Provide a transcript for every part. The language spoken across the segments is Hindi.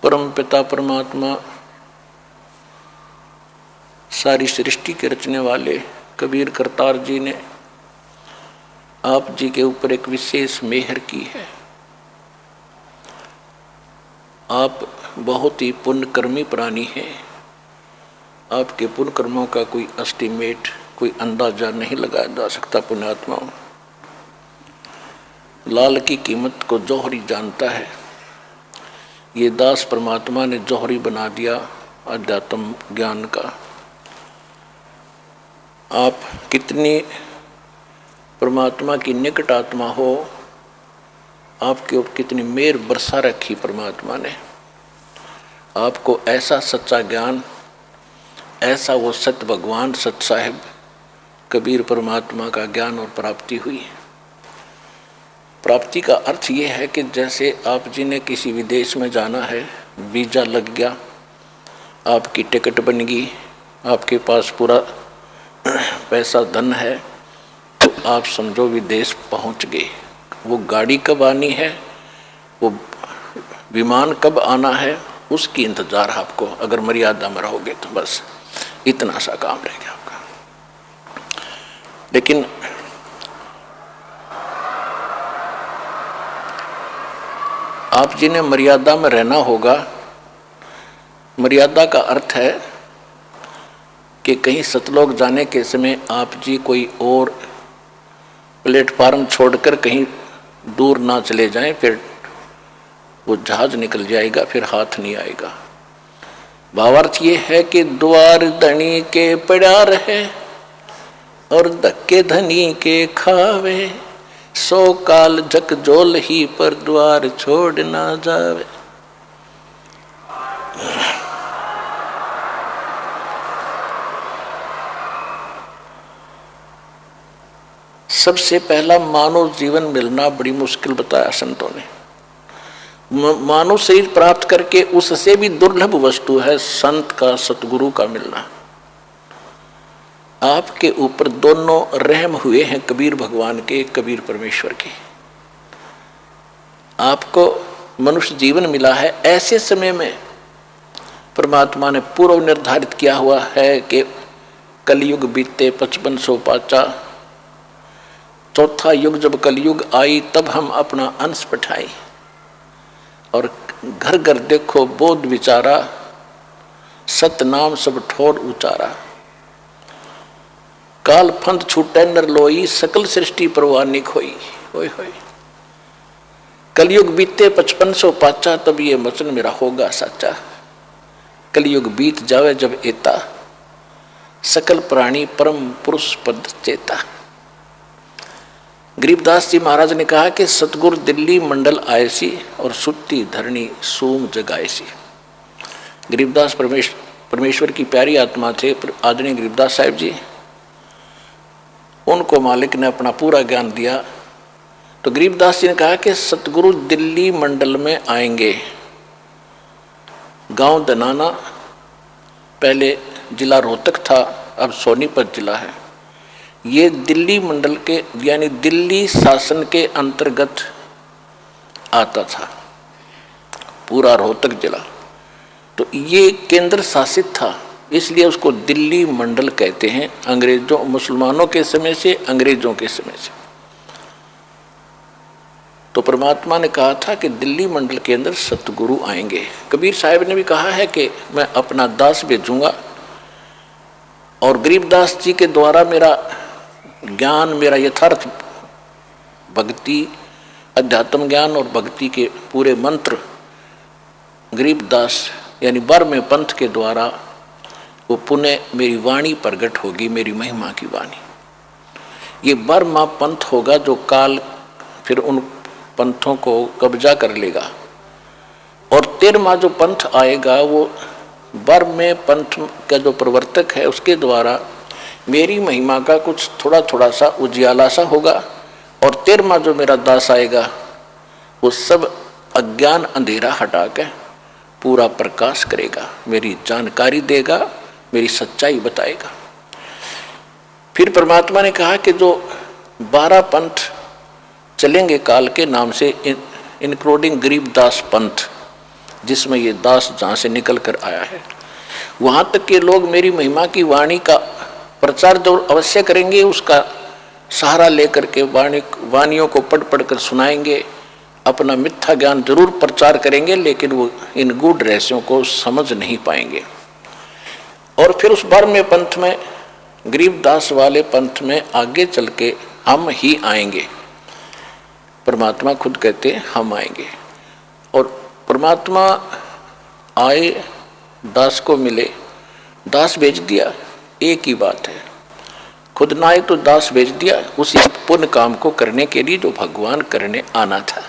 परम पिता परमात्मा सारी सृष्टि के रचने वाले कबीर करतार जी ने आप जी के ऊपर एक विशेष मेहर की है। आप बहुत ही पुण्यकर्मी प्राणी हैं। आपके पुण्य कर्मों का कोई एस्टीमेट, कोई अंदाजा नहीं लगाया जा सकता। पुण्यात्माओं, लाल की कीमत को जौहरी जानता है। ये दास परमात्मा ने जौहरी बना दिया अध्यात्म ज्ञान का। आप कितनी परमात्मा की निकट आत्मा हो, आपके ऊपर कितनी मेहर बरसा रखी परमात्मा ने। आपको ऐसा सच्चा ज्ञान, ऐसा वो सत्य भगवान सत साहिब कबीर परमात्मा का ज्ञान और प्राप्ति हुई। प्राप्ति का अर्थ ये है कि जैसे आप जी ने किसी विदेश में जाना है, वीज़ा लग गया, आपकी टिकट बन गई, आपके पास पूरा पैसा धन है, तो आप समझो विदेश पहुंच गए। वो गाड़ी कब आनी है, वो विमान कब आना है, उसकी इंतज़ार आपको, अगर मर्यादा में रहोगे तो बस इतना सा काम रह गया आपका। लेकिन आप जी ने मर्यादा में रहना होगा। मर्यादा का अर्थ है कि कहीं सतलोक जाने के समय आप जी कोई और प्लेटफार्म छोड़कर कहीं दूर ना चले जाएं, फिर वो जहाज निकल जाएगा, फिर हाथ नहीं आएगा। भावार्थ ये है कि द्वार धनी के पड़ा रहे और धक्के धनी के खावे, सो काल झकझोल ही पर द्वार छोड़ ना जावे। सबसे पहला मानव जीवन मिलना बड़ी मुश्किल बताया संतों ने। मानव शरीर प्राप्त करके उससे भी दुर्लभ वस्तु है संत का, सतगुरु का मिलना। आपके ऊपर दोनों रहम हुए हैं, कबीर भगवान के, कबीर परमेश्वर के। आपको मनुष्य जीवन मिला है, ऐसे समय में परमात्मा ने पूर्व निर्धारित किया हुआ है कि कलयुग बीते 5500 पाचा, चौथा युग जब कलयुग आई तब हम अपना अंश पठाए। और घर घर देखो बोध विचारा, सतनाम सब ठोर उचारा। काल फंद छूटे नर लोई, सकल सृष्टि परवानी खोई। होय होय, कलयुग बीते 5500 पाचा, तब ये वचन मेरा होगा सच्चा। कलयुग बीत जावे जब एता, सकल प्राणी परम पुरुष पद चेता। गरीबदास जी महाराज ने कहा कि सतगुरु दिल्ली मंडल आए सी और सुत्ती धरणी सूम जगाए सी। गरीबदास परमेश्वर की प्यारी आत्मा थे आदरणीय गरीबदास साहिब जी। उनको मालिक ने अपना पूरा ज्ञान दिया। तो गरीबदास जी ने कहा कि सतगुरु दिल्ली मंडल में आएंगे। गांव दनाना पहले जिला रोहतक था, अब सोनीपत जिला है। ये दिल्ली मंडल के यानी दिल्ली शासन के अंतर्गत आता था, पूरा रोहतक जिला। तो ये केंद्र शासित था, इसलिए उसको दिल्ली मंडल कहते हैं। अंग्रेजों, मुसलमानों के समय से, अंग्रेजों के समय से। तो परमात्मा ने कहा था कि दिल्ली मंडल के अंदर सतगुरु आएंगे। कबीर साहब ने भी कहा है कि मैं अपना दास भेजूंगा और गरीबदास जी के द्वारा मेरा ज्ञान, मेरा यथार्थ भक्ति, अध्यात्म ज्ञान और भक्ति के पूरे मंत्र गरीबदास यानी बर्मे पंथ के द्वारा वो पुनः मेरी वाणी प्रकट होगी, मेरी महिमा की वाणी। ये बर्मा पंथ होगा जो काल फिर उन पंथों को कब्जा कर लेगा। और 13वां जो पंथ आएगा वो बर्मे पंथ का जो प्रवर्तक है उसके द्वारा मेरी महिमा का कुछ थोड़ा थोड़ा सा उजियाला सा होगा। और 13वां जो मेरा दास आएगा वो सब अज्ञान अंधेरा हटा के पूरा प्रकाश करेगा, मेरी जानकारी देगा, मेरी सच्चाई बताएगा। फिर परमात्मा ने कहा कि जो 12 पंथ चलेंगे काल के नाम से, इंक्लूडिंग गरीबदास पंथ, जिसमें ये दास जहाँ से निकल कर आया है। वहाँ तक के लोग मेरी महिमा की वाणी का प्रचार जो अवश्य करेंगे, उसका सहारा लेकर के वाणियों को पढ़ पढ़ कर सुनाएंगे, अपना मिथ्या ज्ञान जरूर प्रचार करेंगे, लेकिन वो इन गूढ़ रहस्यों को समझ नहीं पाएंगे। और फिर उस बार में पंथ में, गरीबदास वाले पंथ में आगे चल के हम ही आएंगे। परमात्मा खुद कहते हैं हम आएंगे। और परमात्मा आए, दास को मिले, दास भेज दिया, एक ही बात है। खुद ना आए तो दास भेज दिया, उसी पुण्य काम को करने के लिए जो भगवान करने आना था।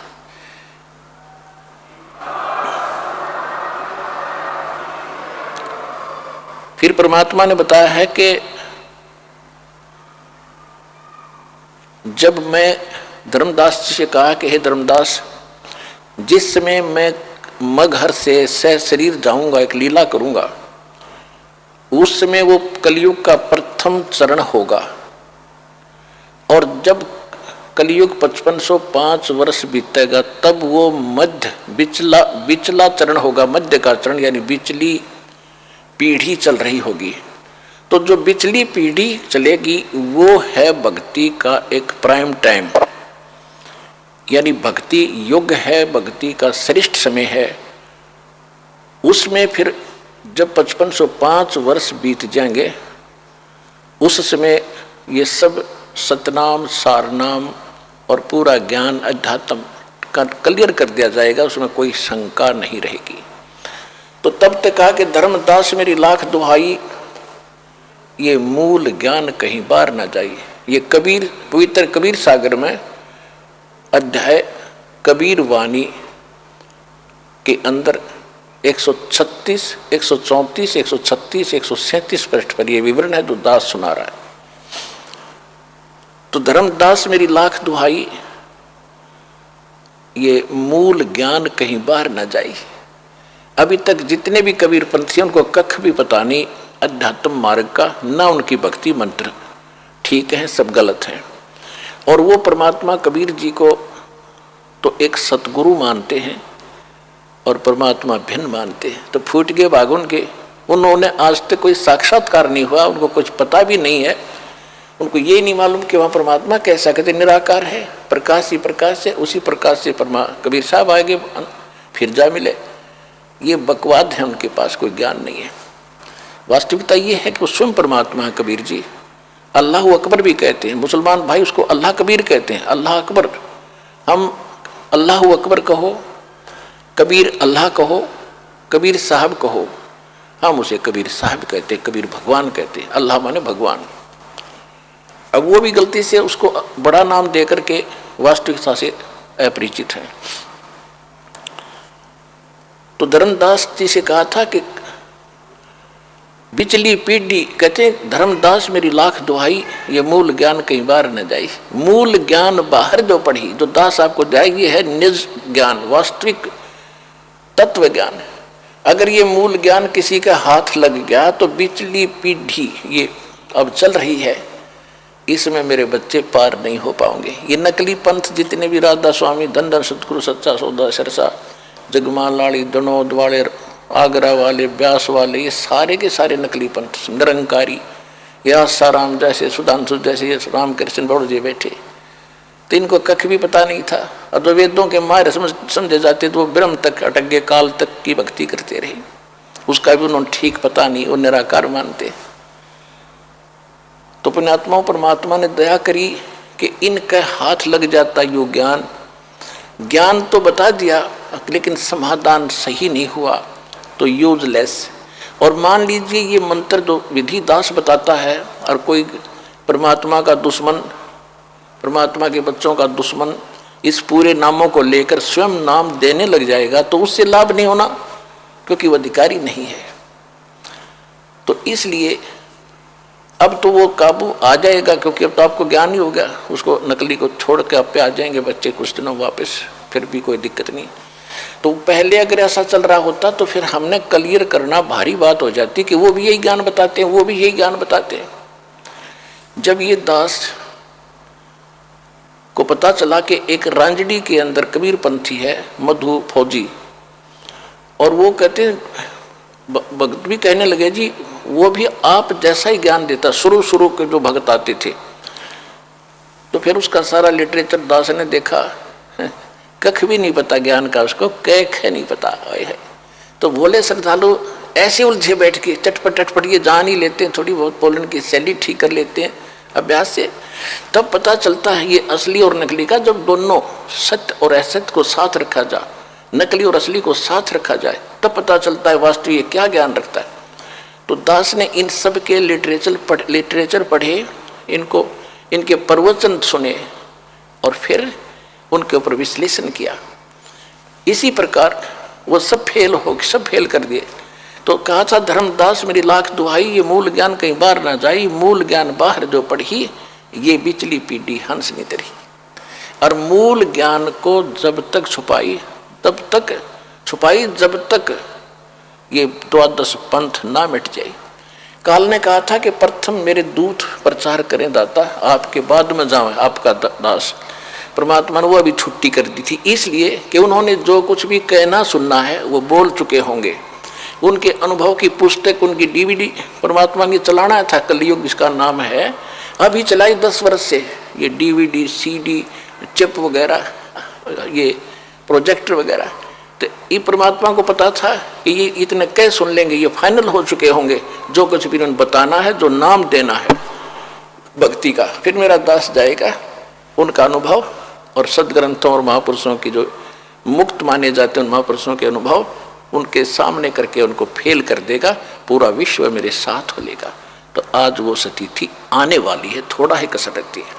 फिर परमात्मा ने बताया है कि जब मैं धर्मदास जी से कहा कि हे धर्मदास, जिस समय मैं मगहर से शरीर जाऊंगा, एक लीला करूंगा, उस समय वो कलयुग का प्रथम चरण होगा। और जब कलयुग 5505 वर्ष बीतेगा, तब वो मध्य बिचला चरण होगा, मध्य का चरण, यानी बिचली पीढ़ी चल रही होगी। तो जो बिचली पीढ़ी चलेगी वो है भक्ति का एक प्राइम टाइम, यानी भक्ति युग है, भक्ति का श्रेष्ठ समय है। उसमें फिर जब 5505 वर्ष बीत जाएंगे, उस समय ये सब सतनाम, सारनाम और पूरा ज्ञान अध्यात्म का क्लियर कर दिया जाएगा, उसमें कोई शंका नहीं रहेगी। तो तब तक कहा कि धर्मदास मेरी लाख दुहाई, ये मूल ज्ञान कहीं बाहर ना जाइए। ये कबीर, पवित्र कबीर सागर में अध्याय कबीर वाणी के अंदर 136, 134, 136, 137 पृष्ठ पर यह विवरण है जो दास सुना रहा है। तो धर्मदास मेरी लाख दुहाई, ये मूल ज्ञान कहीं बाहर ना जाए। अभी तक जितने भी कबीर पंथियों को कख भी पता नहीं अध्यात्म मार्ग का, ना उनकी भक्ति मंत्र ठीक है, सब गलत है। और वो परमात्मा कबीर जी को तो एक सतगुरु मानते हैं और परमात्मा भिन्न मानते हैं। तो फूट गए भागुन के, उन्होंने आज तक कोई साक्षात्कार नहीं हुआ, उनको कुछ पता भी नहीं है, उनको ये नहीं मालूम कि वहाँ परमात्मा कैसा, कहते निराकार है, प्रकाश ही प्रकाश है, उसी प्रकाश से कबीर साहब आगे फिर जा मिले। ये बकवाद है, उनके पास कोई ज्ञान नहीं है। वास्तविकता ये है कि वो स्वयं परमात्मा है कबीर जी। अल्लाह अकबर भी कहते हैं, मुसलमान भाई उसको अल्लाह कबीर कहते हैं, अल्लाह अकबर। हम अल्लाह अकबर कहो, कबीर अल्लाह कहो, कबीर साहब कहो, हम उसे कबीर साहब कहते, कबीर भगवान कहते, अल्लाह माने भगवान। अब वो भी गलती से उसको बड़ा नाम दे करके वास्तविकता से अपरिचित है। तो धर्मदास जी से कहा था कि बिचली पीढ़ी, कहते धर्मदास मेरी लाख दुहाई, ये मूल ज्ञान कहीं बाहर न जाए। मूल ज्ञान बाहर जो पढ़ी, जो दास आपको जाएगी है निज ज्ञान, वास्तविक तत्व ज्ञान। अगर ये मूल ज्ञान किसी का हाथ लग गया तो बिचली पीढ़ी ये अब चल रही है, इसमें मेरे बच्चे पार नहीं हो पाएंगे। ये नकली पंथ जितने भी राधा स्वामी, धन धन सतगुरु, सच्चा सौदा, सरसा, जगमान लाड़ी, दनोद वाले, आगरा वाले, ब्यास वाले, ये सारे के सारे नकली पंथ, निरंकारी, या साराम जैसे, सुधांशु जैसे, रामकृष्ण बड़ो जी बैठे, तो इनको कख भी पता नहीं था। और जो वेदों के मारे समझे जाते तो वो ब्रह्म तक अटक गए, काल तक की भक्ति करते रहे, उसका भी उन्होंने ठीक पता नहीं, वो निराकार मानते। तो पुण्यात्माओं, परमात्मा ने दया करी कि इनका हाथ लग जाता यो ज्ञान। ज्ञान तो बता दिया लेकिन समाधान सही नहीं हुआ तो यूजलेस। और मान लीजिए ये मंत्र जो विधि दास बताता है और कोई परमात्मा का दुश्मन, परमात्मा के बच्चों का दुश्मन इस पूरे नामों को लेकर स्वयं नाम देने लग जाएगा तो उससे लाभ नहीं होना, क्योंकि वह अधिकारी नहीं है। तो इसलिए अब तो वो काबू आ जाएगा, क्योंकि अब तो आपको ज्ञान ही हो गया। उसको नकली को छोड़ के आप पे आ जाएंगे बच्चे कुछ दिनों वापस, फिर भी कोई दिक्कत नहीं। तो पहले अगर ऐसा चल रहा होता तो फिर हमने क्लियर करना भारी बात हो जाती कि वो भी यही ज्ञान बताते हैं, वो भी यही ज्ञान बताते हैं। जब ये दास को पता चला कि एक रांजड़ी के अंदर कबीर पंथी है, मधु फौजी, और वो कहते भक्त भी कहने लगे जी वो भी आप जैसा ही ज्ञान देता, शुरू के जो भक्त आते थे। तो फिर उसका सारा लिटरेचर दास ने देखा, कख भी नहीं पता ज्ञान का, उसको कैख नहीं पता है। तो बोले श्रद्धालु ऐसे उलझे बैठ के चटपट ये जान ही लेते हैं, थोड़ी बहुत बोलने की शैली ठीक कर लेते हैं अभ्यास से। तब पता चलता है ये असली और नकली का, जब दोनों सत्य और असत्य को साथ रखा जाए, नकली और असली को साथ रखा जाए, तब पता चलता है वास्तव ये क्या ज्ञान रखता है। तो दास ने इन सब के लिटरेचर पढ़े, इनके प्रवचन सुने और फिर उनके ऊपर विश्लेषण किया। इसी प्रकार वो सब फेल कर दिए। तो कहा था धर्मदास मेरी लाख दुहाई, ये मूल ज्ञान कहीं बाहर ना जाई, मूल ज्ञान बाहर जो पढ़ी ये बिचली पीढ़ी हंस नहीं तरी। और मूल ज्ञान को जब तक छुपाई जब तक ये 12 पंथ ना मिट जाए। काल ने कहा था कि प्रथम मेरे दूत प्रचार करें दाता, आपके बाद में जाऊं आपका दास। परमात्मा ने वो अभी छुट्टी कर दी थी, इसलिए कि उन्होंने जो कुछ भी कहना सुनना है वो बोल चुके होंगे। उनके अनुभव की पुस्तक, उनकी DVD परमात्मा ने चलाना था, कलयुग जिसका नाम है, अभी चलाई 10 वर्ष से। ये DVD CD चिप वगैरह, ये प्रोजेक्टर वगैरह, तो ये परमात्मा को पता था कि ये इतने कैसे सुन लेंगे, ये फाइनल हो चुके होंगे। जो कुछ भी उन्होंने बताना है, जो नाम देना है भक्ति का, फिर मेरा दास जाएगा उनका अनुभव और सदग्रंथों और महापुरुषों की जो मुक्त माने जाते हैं उन महापुरुषों के अनुभव उनके सामने करके उनको फेल कर देगा। पूरा विश्व मेरे साथ हो लेगा। तो आज वो सतिथि आने वाली है, थोड़ा ही कसर रहती है।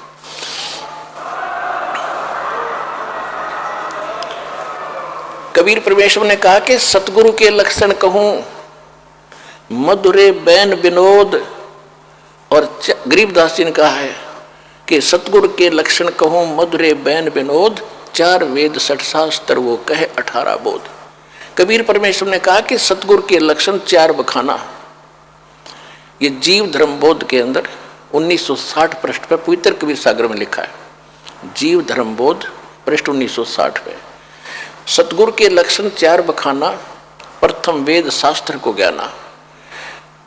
कबीर परमेश्वर ने कहा कि सतगुरु के लक्षण कहूं मधुरे बैन विनोद, और गरीबदास जी ने कहा है कि सतगुरु के लक्षण कहूं मधुरे बैन विनोद, 4 वेद 6 शास्त्र वो कहे 18 बोध। कबीर परमेश्वर ने कहा कि सतगुरु के लक्षण 4 बखाना। ये जीव धर्म बोध के अंदर 1960 पृष्ठ पर पवित्र कबीर सागर में लिखा है। जीव धर्म बोध पृष्ठ 1960 पे सतगुरु के लक्षण 4 बखाना। प्रथम वेद शास्त्र को ज्ञाना,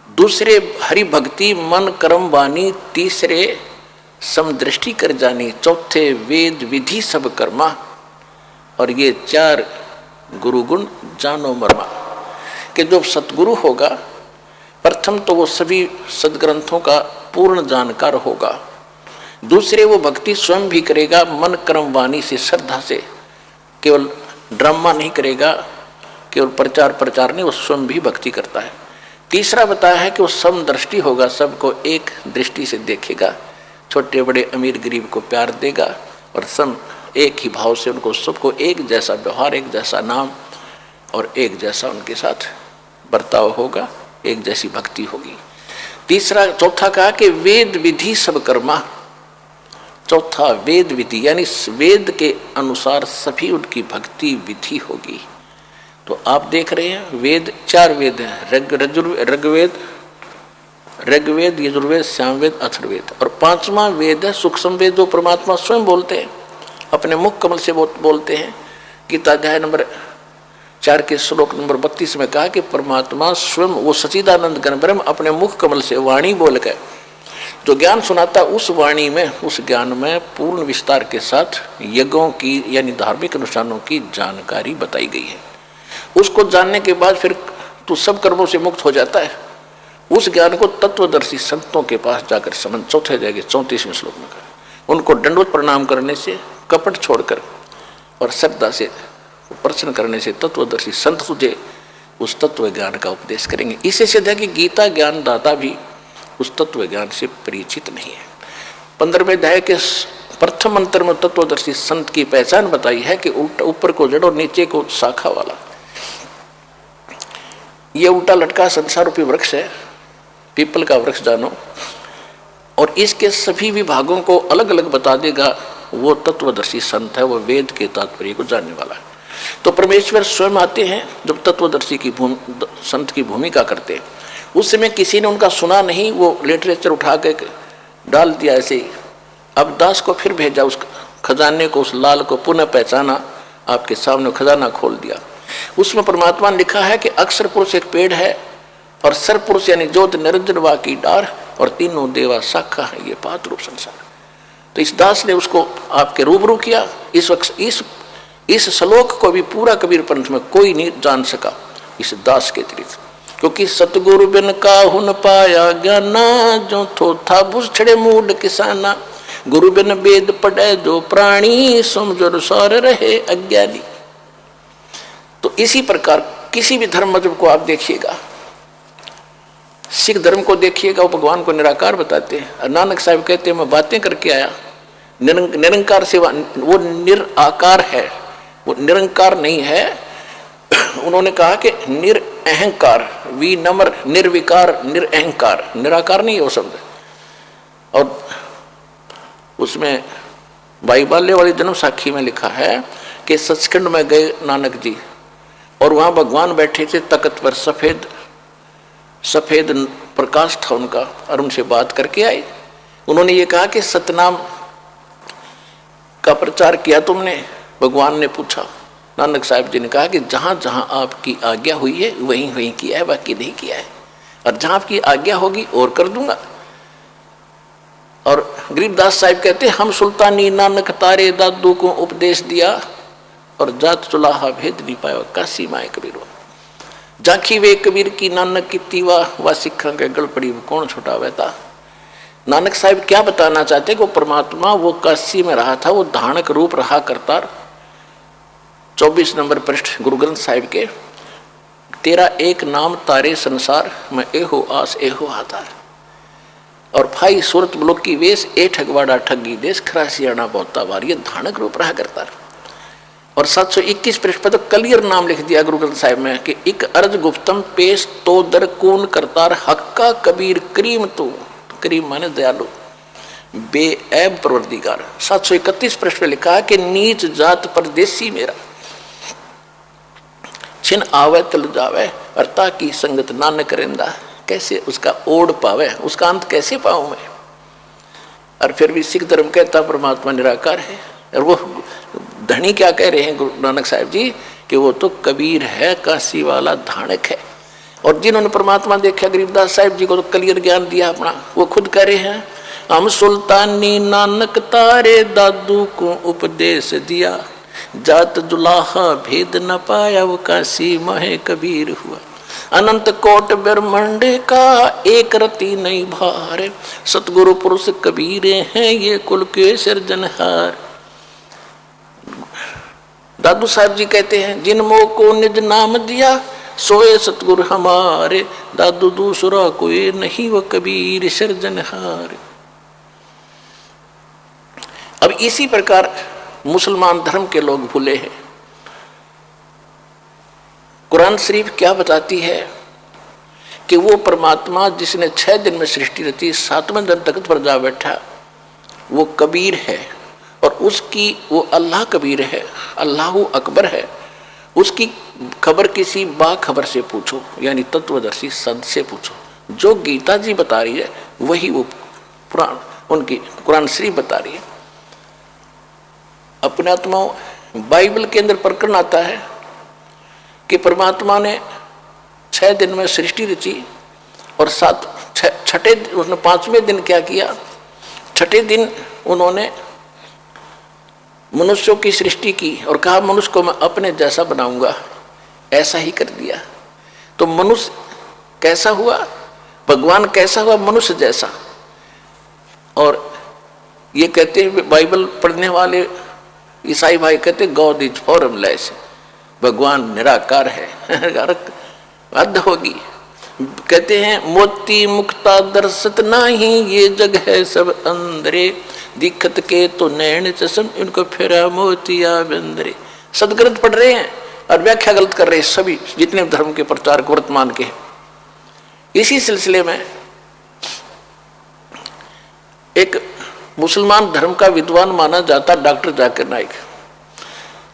दूसरे हरि भक्ति मन कर्म वाणी, तीसरे समदृष्टि कर जानी, चौथे वेद विधि सब कर्मा, और ये 4 गुरु गुण जानो मर्मा। कि जो सतगुरु होगा प्रथम तो वो सभी सदग्रंथों का पूर्ण जानकार होगा, दूसरे वो भक्ति स्वयं भी करेगा, मन कर्म वाणी से श्रद्धा से, केवल ड्रामा नहीं करेगा, केवल प्रचार नहीं, वो स्वयं भी भक्ति करता है। तीसरा बताया है कि वो समदृष्टि होगा, सबको एक दृष्टि से देखेगा, छोटे बड़े अमीर गरीब को प्यार देगा और सम एक ही भाव से उनको सबको एक जैसा व्यवहार, एक जैसा नाम और एक जैसा उनके साथ बर्ताव होगा, एक जैसी भक्ति होगी। चौथा कहा कि वेद विधि सब कर्मा। चौथा वेद विधि यानी वेद के अनुसार सभी उनकी भक्ति विधि होगी। तो आप देख रहे हैं वेद 4 वेद हैं, ऋग्वेद यजुर्वेद सामवेद अथर्ववेद, और 5वां वेद है सूक्ष्म वेद जो परमात्मा स्वयं बोलते हैं, अपने मुख कमल से बोलते हैं। गीता अध्याय नंबर 4 के श्लोक नंबर 32 में कहा कि परमात्मा स्वयं वो सच्चिदानंद घन ब्रह्म अपने मुख कमल से वाणी बोल कर जो ज्ञान सुनाता, उस वाणी में, उस ज्ञान में पूर्ण विस्तार के साथ यज्ञों की यानी धार्मिक अनुष्ठानों की जानकारी बताई गई है। उसको जानने के बाद फिर तू सब कर्मों से मुक्त हो जाता है। उस ज्ञान को तत्वदर्शी संतों के पास जाकर समझ, चौथे जाएंगे 34वें श्लोक में कहा, उनको दंडवत प्रणाम करने से, कपट छोड़कर और श्रद्धा से प्रश्न करने से तत्वदर्शी संत तुझे उस तत्व ज्ञान का उपदेश करेंगे। इससे सिद्ध है कि गीता ज्ञान दाता भी उस तत्व ज्ञान से परिचित नहीं है। 15वें अध्याय के प्रथम मंत्र में तत्वदर्शी संत की पहचान बताई है कि उल्टा ऊपर को जड़ और नीचे को शाखा वाला। ये उल्टा लटका संसार रूपी वृक्ष है, पीपल का वृक्ष जानो, और इसके सभी विभागों को अलग अलग बता देगा वो तत्वदर्शी संत है, वो वेद के तात्पर्य को जानने वाला है। तो परमेश्वर स्वयं आते हैं जब तत्वदर्शी की संत की भूमिका करते हैं। उस समय किसी ने उनका सुना नहीं, वो लिटरेचर उठा के डाल दिया ऐसे ही। अब दास को फिर भेजा, उस खजाने को, उस लाल को पुनः पहचाना, आपके सामने खजाना खोल दिया। उसमें परमात्मा ने लिखा है कि अक्षर पुरुष एक पेड़ है और सर पुरुष यानी ज्योत निरंजन वा की डार और तीनों देवा शाखा है ये पात रूप संसार। तो इस दास ने उसको आपके रूबरू किया। इस वक्त इस श्लोक को भी पूरा कबीर पंथ में कोई नहीं जान सका इस दास के अतिरिक्त, क्योंकि सतगुरु बिन काहुन पाया ज्ञाना जो थो था बुझ छड़े मूड किसाना, गुरु बिन वेद पढ़े जो प्राणी समझो सार रहे अज्ञानी। तो इसी प्रकार किसी भी धर्म मजहब को आप देखिएगा, सिख धर्म को देखिएगा, वो भगवान को निराकार बताते हैं। और नानक साहब कहते हैं मैं बातें करके आया, निरंकार से वो निराकार है, वो निरंकार नहीं है। उन्होंने कहा कि निरअहंकार, विनम्र, निर्विकार, निरअहंकार, निराकार नहीं है वो शब्द। और उसमें भाई बाल्य वाली जन्म साखी में लिखा है कि सचखंड में गए नानक जी और वहाँ भगवान बैठे थे तख्त पर, सफेद प्रकाश था उनका, और उनसे बात करके आए। उन्होंने ये कहा कि सतनाम का प्रचार किया तुमने? भगवान ने पूछा। नानक साहब जी ने कहा कि जहाँ जहाँ आपकी आज्ञा हुई है वहीं वहीं किया है, बाकी नहीं किया है, और जहाँ आपकी आज्ञा होगी और कर दूंगा। और गरीबदास साहब कहते हम सुल्तानी नानक तारे दादू को उपदेश दिया और जात चुलाहा भेद नहीं पाया काशी माए कबीर। जाखी वे कबीर की नानक की तीवा व सिखा के गल पड़ी कौन छुटा था। नानक साहब क्या बताना चाहते कि वो परमात्मा वो काशी में रहा था, वो धानक रूप रहा करता। 24 नंबर पृष्ठ गुरु ग्रंथ साहिब के, तेरा एक नाम तारे संसार में एहो आस एहो आधार, और भाई सूरत ब्लोक की वेश ए ठगवाड़ा ठगी देश खरासियाना बहुता बार, ये धानक रूप रहा करता। और 721 पृष्ठ पर तो क्लियर नाम लिख दिया गुरु ग्रंथ साहिब में कि एक अर्ज गुप्तम पेश तो दर कौन करतार हक्का कबीर करीम तो, करीम माने दयालु बेऐब प्रवर्तिकार। 731 पृष्ठ पे लिखा है कि नीच जात परदेसी मेरा, छिन आवे तल जावे अरता की संगत नानक रेंदा। कैसे उसका ओढ़ पावे, उसका अंत कैसे पाऊं मैं। और फिर भी सिख धर्म कहता परमात्मा निराकार है। और वो धनी क्या कह रहे हैं गुरु नानक साहब जी कि वो तो कबीर है, काशी वाला धानक है। और जिन्होंने परमात्मा देखा गरीबदास साहब जी को तो क्लियर ज्ञान दिया अपना, वो खुद कह रहे हैं हम सुल्तानी नानक तारे दादू को उपदेश दिया, जात जुलाहा भेद न पाया वो काशी माहे कबीर हुआ। अनंत कोट ब्रह्मांड का एक रति नहीं भार, सतगुरु पुरुष कबीर हैं ये कुल के सिरजनहार। दादू साहब जी कहते हैं जिन मोह को निज नाम दिया सोए सतगुरु हमारे, दादू दूसरा कोई नहीं वो कबीर सिरजनहार। अब इसी प्रकार मुसलमान धर्म के लोग भूले हैं। कुरान शरीफ क्या बताती है कि वो परमात्मा जिसने 6 दिन में सृष्टि रची, 7वें दिन तख्त पर जा बैठा, वो कबीर है। और उसकी वो अल्लाह कबीर है, अल्लाह अकबर है। उसकी खबर किसी बाखबर से पूछो, यानी तत्वदर्शी संत से पूछो। जो गीता जी बता रही है वही वो पुराण उनकी कुरान शरीफ बता रही है। अपने आत्माओं बाइबल के अंदर प्रकरण आता है कि परमात्मा ने 6 दिन में सृष्टि रची और 5वें दिन क्या किया, 6ठे दिन उन्होंने मनुष्यों की सृष्टि की और कहा मनुष्य को मैं अपने जैसा बनाऊंगा, ऐसा ही कर दिया। तो मनुष्य कैसा हुआ, भगवान कैसा हुआ, मनुष्य जैसा। और ये कहते हैं बाइबल पढ़ने वाले ईसाई भाई कहते गॉड इज फॉर्मलेस, भगवान निराकार है। हद होगी। कहते हैं मोती मुक्ता दर्शत नाही ये जग है सब अंदरे, दिक्कत के तो नैन चश्म इनको फेरा मोतिया बंदरे। सदग्रंथ पढ़ रहे हैं और व्याख्या गलत कर रहे हैं सभी जितने धर्म के प्रचारक वर्तमान के। इसी सिलसिले में एक मुसलमान धर्म का विद्वान माना जाता डॉक्टर जाकिर नाइक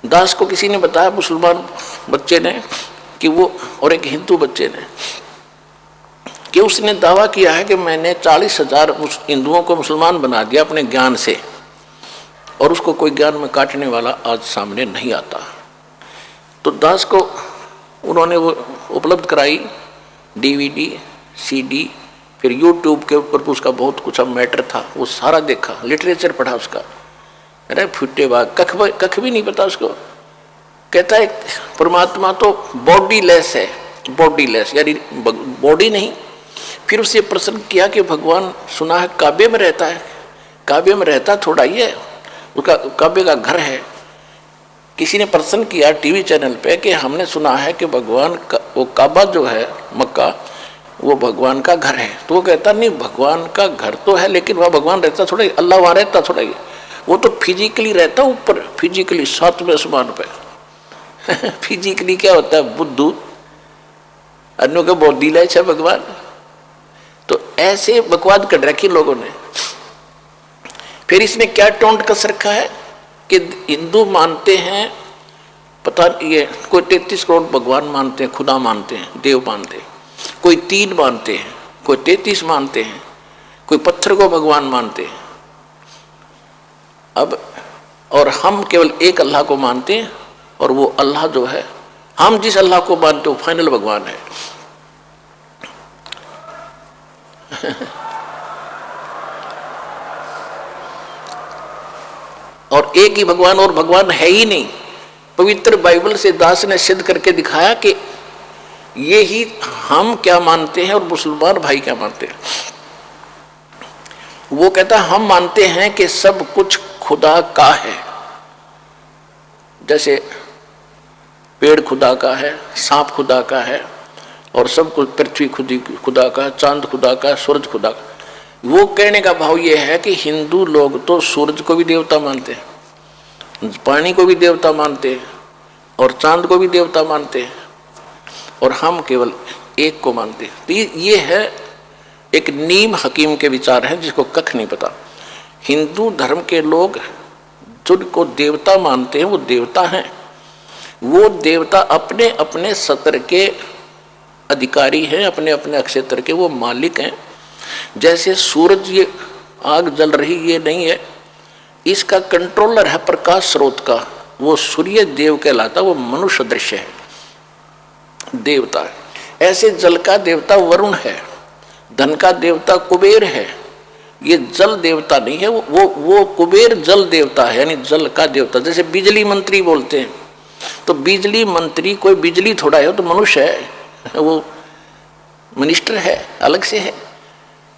दास को किसी ने बताया, मुसलमान बच्चे ने कि वो, और एक हिंदू बच्चे ने, कि उसने दावा किया है कि मैंने 40,000 हिंदुओं को मुसलमान बना दिया अपने ज्ञान से, और उसको कोई ज्ञान में काटने वाला आज सामने नहीं आता। तो दास को उन्होंने वो उपलब्ध कराई, डीवीडी, सीडी, फिर यूट्यूब के ऊपर उसका बहुत कुछ अब मैटर था, वो सारा देखा, लिटरेचर पढ़ा उसका। अरे फुटे बाग कख भी नहीं पता उसको। कहता है परमात्मा तो बॉडीलेस है, बॉडीलेस यानी बॉडी नहीं। फिर उससे प्रश्न किया कि भगवान सुना है काबे में रहता है, काबे में रहता थोड़ा ही है, उसका काबे का घर है। किसी ने प्रश्न किया टीवी चैनल पे कि हमने सुना है कि भगवान का वो काबा जो है मक्का, वो भगवान का घर है। तो वो कहता नहीं, भगवान का घर तो है लेकिन वहाँ भगवान रहता थोड़ा ही, अल्लाह वहाँ रहता थोड़ा ही, वो तो फिजिकली रहता ऊपर, फिजिकली 7वें आसमान पे। फिजिकली क्या होता है, बुद्धू, अन्यों का बहुत दिल है भगवान। तो ऐसे बकवाद कर रखी लोगों ने। फिर इसने क्या टोंट कस रखा है कि हिंदू मानते हैं, पता ये कोई 33 करोड़ भगवान मानते हैं, खुदा मानते हैं, देव मानते हैं, कोई 3 मानते हैं, कोई 33 मानते हैं, कोई पत्थर को भगवान मानते हैं। अब और हम केवल एक अल्लाह को मानते हैं, और वो अल्लाह जो है, हम जिस अल्लाह को मानते हैं वो फाइनल भगवान है। और एक ही भगवान, और भगवान है ही नहीं। पवित्र बाइबल से दास ने सिद्ध करके दिखाया कि ये ही हम क्या मानते हैं और मुसलमान भाई क्या मानते हैं। वो कहता हम मानते हैं कि सब कुछ खुदा का है, जैसे पेड़ खुदा का है, सांप खुदा का है, और सब कुछ, पृथ्वी खुदा का, चांद खुदा का, सूरज खुदा का। वो कहने का भाव ये है कि हिंदू लोग तो सूरज को भी देवता मानते हैं, पानी को भी देवता मानते हैं, और चांद को भी देवता मानते हैं, और हम केवल एक को मानते हैं। तो ये है एक नीम हकीम के विचार हैं जिसको कख नहीं पता। हिंदू धर्म के लोग जिनको देवता मानते हैं वो देवता हैं, वो देवता अपने अपने सत्र के अधिकारी हैं, अपने अपने नक्षत्र के वो मालिक हैं। जैसे सूरज ये आग जल रही ये नहीं है, इसका कंट्रोलर है प्रकाश स्रोत का, वो सूर्य देव कहलाता, वो मनुष्य दृश्य है, देवता है। ऐसे जल का देवता वरुण है, धन का देवता कुबेर है। ये जल देवता नहीं है, वो कुबेर जल देवता है, यानी जल का देवता। जैसे बिजली मंत्री बोलते हैं, तो बिजली मंत्री कोई बिजली थोड़ा है, तो मनुष्य है, वो मिनिस्टर है, अलग से है।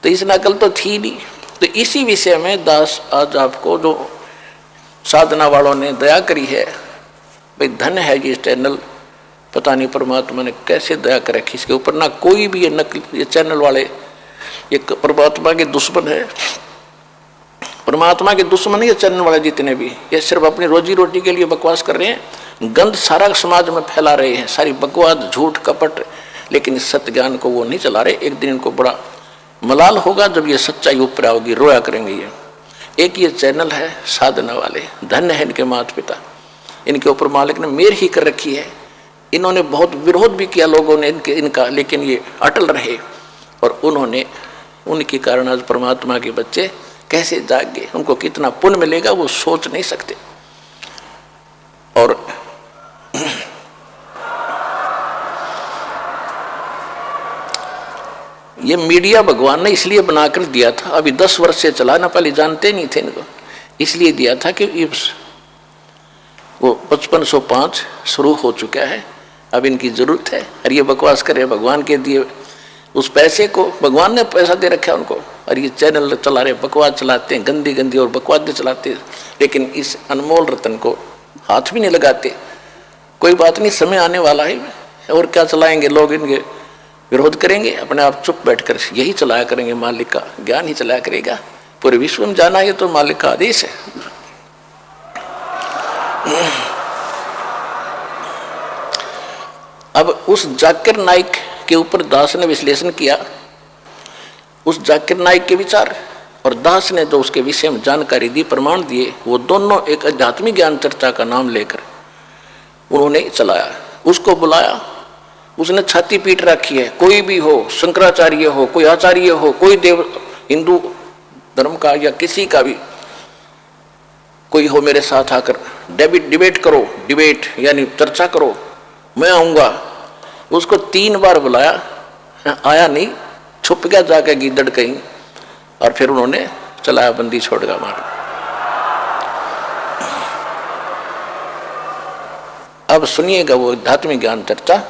तो इस नकल तो थी नहीं। तो इसी विषय में दास आज आपको जो साधना वालों ने दया करी है, भाई धन है ये चैनल, पता नहीं परमात्मा ने कैसे दया कर रखी इसके ऊपर। ना कोई भी ये नकल, ये चैनल वाले ये परमात्मा के दुश्मन है, परमात्मा के दुश्मन ये चैनल वाले जितने भी, ये सिर्फ अपनी रोजी रोटी के लिए बकवास कर रहे हैं, गंद सारा समाज में फैला रहे हैं, सारी बकवास, झूठ, कपट, लेकिन सत्य ज्ञान को वो नहीं चला रहे। एक दिन इनको बड़ा मलाल होगा जब ये सच्चाई ऊपर आओगी, रोया करेंगे ये। एक ये चैनल है साधना वाले, धन्य है इनके माता पिता, इनके ऊपर मालिक ने मेहर ही कर रखी है। इन्होंने बहुत विरोध भी किया लोगों ने इनका, लेकिन ये अटल रहे, और उन्होंने, उनके कारण आज परमात्मा के बच्चे कैसे जागे, उनको कितना पुण्य मिलेगा वो सोच नहीं सकते। और ये मीडिया भगवान ने इसलिए बनाकर दिया था, अभी 10 वर्ष से चला ना, पहले जानते नहीं थे इनको, इसलिए दिया था कि वो 5505 शुरू हो चुका है, अब इनकी जरूरत है। और ये बकवास करे भगवान के दिए उस पैसे को, भगवान ने पैसा दे रखा है उनको, और ये चैनल चला रहे, बकवास चलाते हैं, गंदी गंदी और बकवास चलाते हैं, लेकिन इस अनमोल रतन को हाथ भी नहीं लगाते। कोई बात नहीं, समय आने वाला है, और क्या चलाएंगे लोग, इनके विरोध करेंगे, अपने आप चुप बैठकर यही चलाया करेंगे, मालिक का ज्ञान ही चलाया करेगा। पूरे विश्व में जाना ये तो मालिक का आदेश है। अब उस जाकिर नाइक के ऊपर दास ने विश्लेषण किया, उस जाकिर नाइक के विचार, और दास ने जो उसके विषय में जानकारी दी, प्रमाण दिए, वो दोनों एक आध्यात्मिक ज्ञान चर्चा का नाम लेकर उन्होंने चलाया। उसको बुलाया, उसने छाती पीट रखी है, कोई भी हो, शंकराचार्य हो, कोई आचार्य हो, कोई देव, हिंदू धर्म का या किसी का भी कोई हो, मेरे साथ आकर डिबेट करो, डिबेट यानी चर्चा करो, मैं आऊँगा। उसको 3 बार बुलाया, आया नहीं, छुप गया जाकर गीदड़ कहीं, और फिर उन्होंने चलाया बंदी छोड़गा मार। अब सुनिएगा वो आध्यात्मिक ज्ञान चर्चा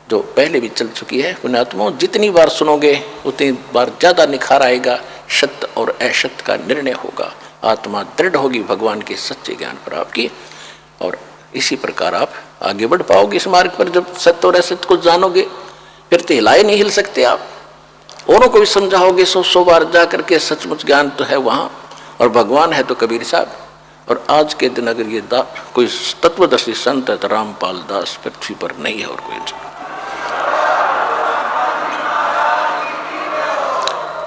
जो पहले भी चल चुकी है। पुण्यात्माओं, जितनी बार सुनोगे उतनी बार ज्यादा निखार आएगा, सत्य और असत्य का निर्णय होगा, आत्मा दृढ़ होगी भगवान के सच्चे ज्ञान पर आपकी, और इसी प्रकार आप आगे बढ़ पाओगे इस मार्ग पर। जब सत्य और असत्य को जानोगे फिर तो हिलाए नहीं हिल सकते आप, औरों को भी समझाओगे 100 बार जा करके, सचमुच ज्ञान तो है वहाँ, और भगवान है तो कबीर साहब। और आज के दिन अगर ये कोई तत्वदर्शी संत है तो रामपाल दास पृथ्वी पर नहीं है और कोई।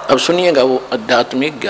अब सुनिएगा वो आध्यात्मिक ज्ञान।